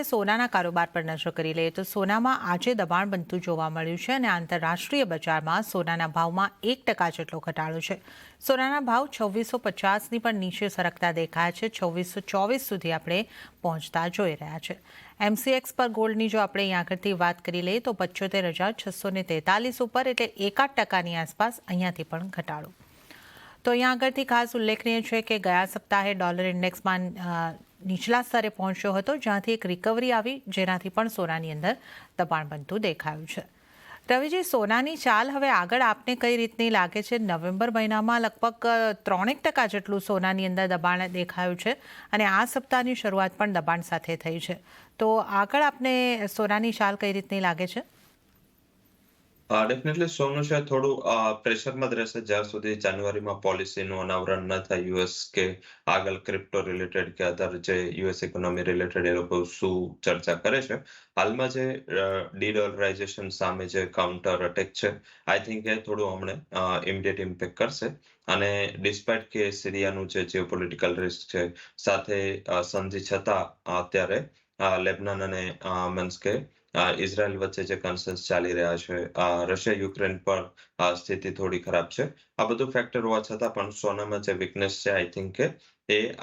સોનાના કારોબાર પર નજર કરી લઈએ તો સોનામાં આજે દબાણ બનતું જોવા મળ્યું છે અને આંતરરાષ્ટ્રીય બજારમાં સોનાના ભાવમાં 1% જેટલો ઘટાડો છે. સોનાના ભાવ 2650ની પણ નીચે સરકતા દેખાયા છે. 2624 સુધી આપણે પહોંચતા જોઈ રહ્યા છે. MCX પર ગોલ્ડની જો આપણે અહીં આગળથી વાત કરી લઈએ તો 75,643 ઉપર એટલે 1% આસપાસ અહીંયાથી પણ ઘટાડો. તો અહીંયા આગળથી ખાસ ઉલ્લેખનીય છે કે ગયા સપ્તાહે ડોલર ઇન્ડેક્સમાં નીચલા સ્તરે પહોંચ્યો હતો, જ્યાંથી એક રિકવરી આવી, જેનાથી પણ સોનાની અંદર દબાણ બનતું દેખાયું છે. રવિજી, સોનાની ચાલ હવે આગળ આપને કઈ રીતની લાગે છે? નવેમ્બર મહિનામાં લગભગ 3% જેટલું સોનાની અંદર દબાણ દેખાયું છે અને આ સપ્તાહની શરૂઆત પણ દબાણ સાથે થઈ છે. તો આગળ આપને સોનાની ચાલ કઈ રીતની લાગે છે? ડેફિનેટલી સોનું છે થોડું પ્રેશરમાં જ રહેશે જ્યાં સુધી જાન્યુઆરીમાં પોલિસીનું અનાવરણ ન થાય યુએસ કે આગળ ક્રિપ્ટો રિલેટેડ કે અધર જે યુએસ ઇકોનોમી રિલેટેડ એ લોકો શું ચર્ચા કરે છે. હાલમાં જે ડી-ડોલરાઇઝેશન સામે જે કાઉન્ટર અટેક છે, આઈ થિંક એ થોડું હમણે ઇમિડિયેટ ઇમ્પેક્ટ કરશે. અને ડિસ્પાઇટ કે સિરિયાનું જે જીઓપોલિટિકલ રિસ્ક છે સાથે સંધિ છતાં અત્યારે લેબનાન અને મીન્સ કે ઇઝરાયલ વચ્ચે જે કન્સર્ન્સ ચાલી રહ્યા છે, રશિયા યુક્રેન પર સ્થિતિ થોડી ખરાબ છે. આ બધું ફેક્ટર હોવા છતાં પણ સોનામાં જે વીકનેસ છે, આઈ થિંક કે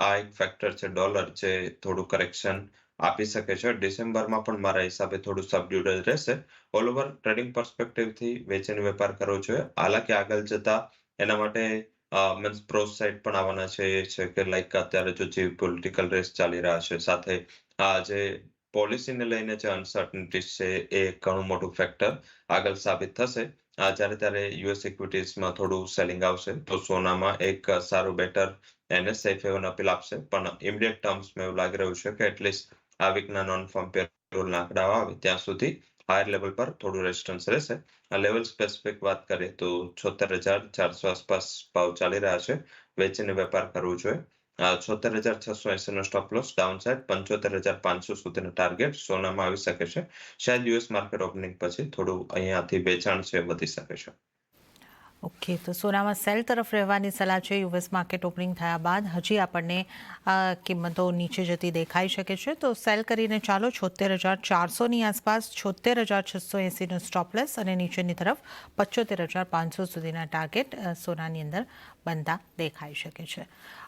આ એક ફેક્ટર છે ડોલર જે થોડું કરેક્શન આપી શકે છે. ડિસેમ્બરમાં પણ મારા હિસાબે થોડું સબડ્યુડ જ રહેશે. ઓલ ઓવર ટ્રેડિંગ પર્સપેક્ટિવથી વેચીને વેપાર કરવો જોઈએ. હાલાકી આગળ જતા એના માટે મીન્સ પ્રોસ સાઇડ પણ આવવાના છે. એ છે કે લાઈક અત્યારે જો જીઓપોલિટિકલ રિસ્ક ચાલી રહ્યા છે, સાથે જે પોલિસીને લઈને જે અનસર્ટનિટીઝ છે એ ઘણું મોટું ફેક્ટર આગળ સાબિત થશે. ત્યારે યુએસ ઇક્વિટીઝમાં થોડું સેલિંગ આવશે તો સોનામાં એક સારું બેટર એને સેફ હેવન અપીલ આપશે. પણ ઇમિડિયેટ ટર્મ્સમાં એવું લાગી રહ્યું છે કે એટલીસ્ટ આ વીકના નોન ફાર્મ પેરોલના આંકડાઓ આવે ત્યાં સુધી હાયર લેવલ પર થોડું રેઝિસ્ટન્સ રહેશે. આ લેવલ સ્પેસિફિક વાત કરીએ તો 76,400 આસપાસ ભાવ ચાલી રહ્યા છે. વેચીને વેપાર કરવો જોઈએ. 76,680 નો સ્ટોપ લોસ, ડાઉનસાઇડ 75,500 સુધીનો ટાર્ગેટ સોનામાં આવી શકે છે. શાયદ યુએસ માર્કેટ ઓપનિંગ પછી થોડું અહીંયાથી વેચાણ છે વધી શકે છે. ઓકે, તો સોનામાં સેલ તરફ રહેવાની સલાહ છે. યુએસ માર્કેટ ઓપનિંગ થયા બાદ હજી આપણને કિંમતો નીચે જતી દેખાઈ શકે છે. તો સેલ કરીને ચાલો 76,400ની આસપાસ, 76,680નો સ્ટોપલેસ અને નીચેની તરફ 75,500 સુધીના ટાર્ગેટ સોનાની અંદર બનતા દેખાઈ શકે છે.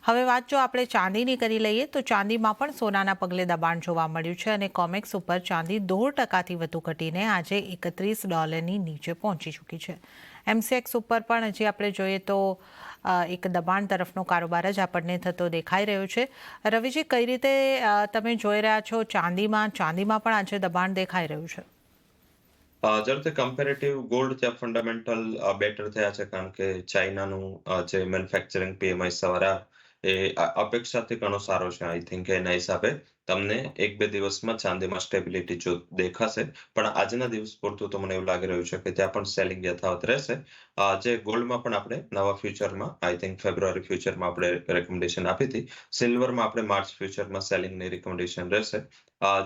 હવે વાત જો આપણે ચાંદીની કરી લઈએ તો ચાંદીમાં પણ સોનાના પગલે દબાણ જોવા મળ્યું છે અને કોમેક્સ ઉપર ચાંદી 0.5% વધુ ઘટીને આજે $31ની નીચે પહોંચી ચૂકી છે. MCX ઉપર પણ હજી આપણે જોઈએ તો એક દબાણ તરફનો કારોબાર જ આપણને થતો દેખાઈ રહ્યો છે. રવિજી, કઈ રીતે તમે જોઈ રહ્યા છો ચાંદીમાં પણ આજે દબાણ દેખાઈ રહ્યું છે? જે રીતે કમ્પેરેટિવ ગોલ્ડ ત્યાં ફંડામેન્ટલ બેટર થયા છે કારણ કે ચાઇનાનું જે મેન્યુફેક્ચરિંગ PMI સવારે એ અપેક્ષાથી ઘણો સારો છે. આઈ થિંક એના હિસાબે તમને 1-2 દિવસમાં ચાંદીમાં સ્ટેબિલિટી જો દેખાશે. પણ આજના દિવસ પૂરતું તો મને એવું લાગી રહ્યું છે કે ત્યાં પણ સેલિંગ યથાવત રહેશે. જે ગોલ્ડમાં પણ આપણે નવા ફ્યુચરમાં આઈ થિંક ફેબ્રુઆરી ફ્યુચરમાં આપણે રેકમેન્ડેશન આપી હતી. સિલ્વરમાં આપણે માર્ચ ફ્યુચરમાં સેલિંગની રિકમેન્ડેશન રહેશે.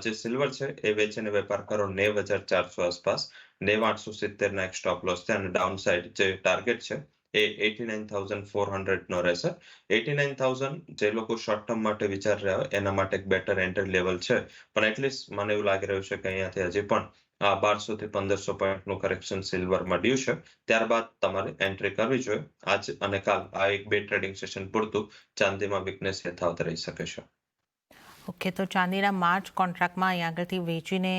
જે સિલ્વર છે એ વેચીને વેપાર કરો 90,400 આસપાસ, 90,870ના એક સ્ટોપ લોસ છે અને ડાઉન સાઇડ જે ટાર્ગેટ છે એ 89,400નો રહેશે. 89,000 જે લોકો શોર્ટ ટર્મ માટે વિચાર રહ્યા હોય એના માટે એક બેટર એન્ટ્રી લેવલ છે. પણ એટલીસ્ટ મને એવું લાગી રહ્યું છે કે અહીંયાથી હજી પણ 1,200 થી 1,500 પોઈન્ટનું કરેક્શન સિલ્વરમાં ડ્યુ છે. ત્યારબાદ તમારે એન્ટ્રી કરવી જોઈએ. આજ અને કાલ આ 1-2 ટ્રેડિંગ સેશન પૂરતું ચાંદીમાં વીકનેસ યથાવત રહી શકે છે. ઓકે, તો ચાંદીના માર્ચ કોન્ટ્રાક્ટમાં અહીં આગળથી વેચીને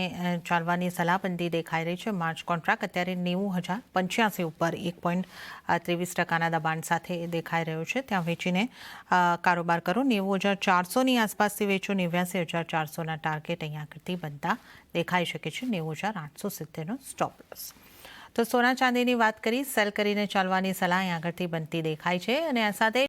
ચાલવાની સલાહ બનતી દેખાઈ રહી છે. માર્ચ કોન્ટ્રાક્ટ અત્યારે 90,085 ઉપર 1.23%ના દબાણ સાથે દેખાઈ રહ્યો છે. ત્યાં વેચીને કારોબાર કરો. 90,400ની આસપાસથી વેચો. 89,400ના ટાર્ગેટ અહીં આગળથી બનતા દેખાઈ શકે છે. 90,870નો સ્ટોપ લોસ. તો સોના ચાંદીની વાત કરી, સેલ કરીને ચાલવાની સલાહ અહીં આગળથી બનતી દેખાય છે અને આ સાથે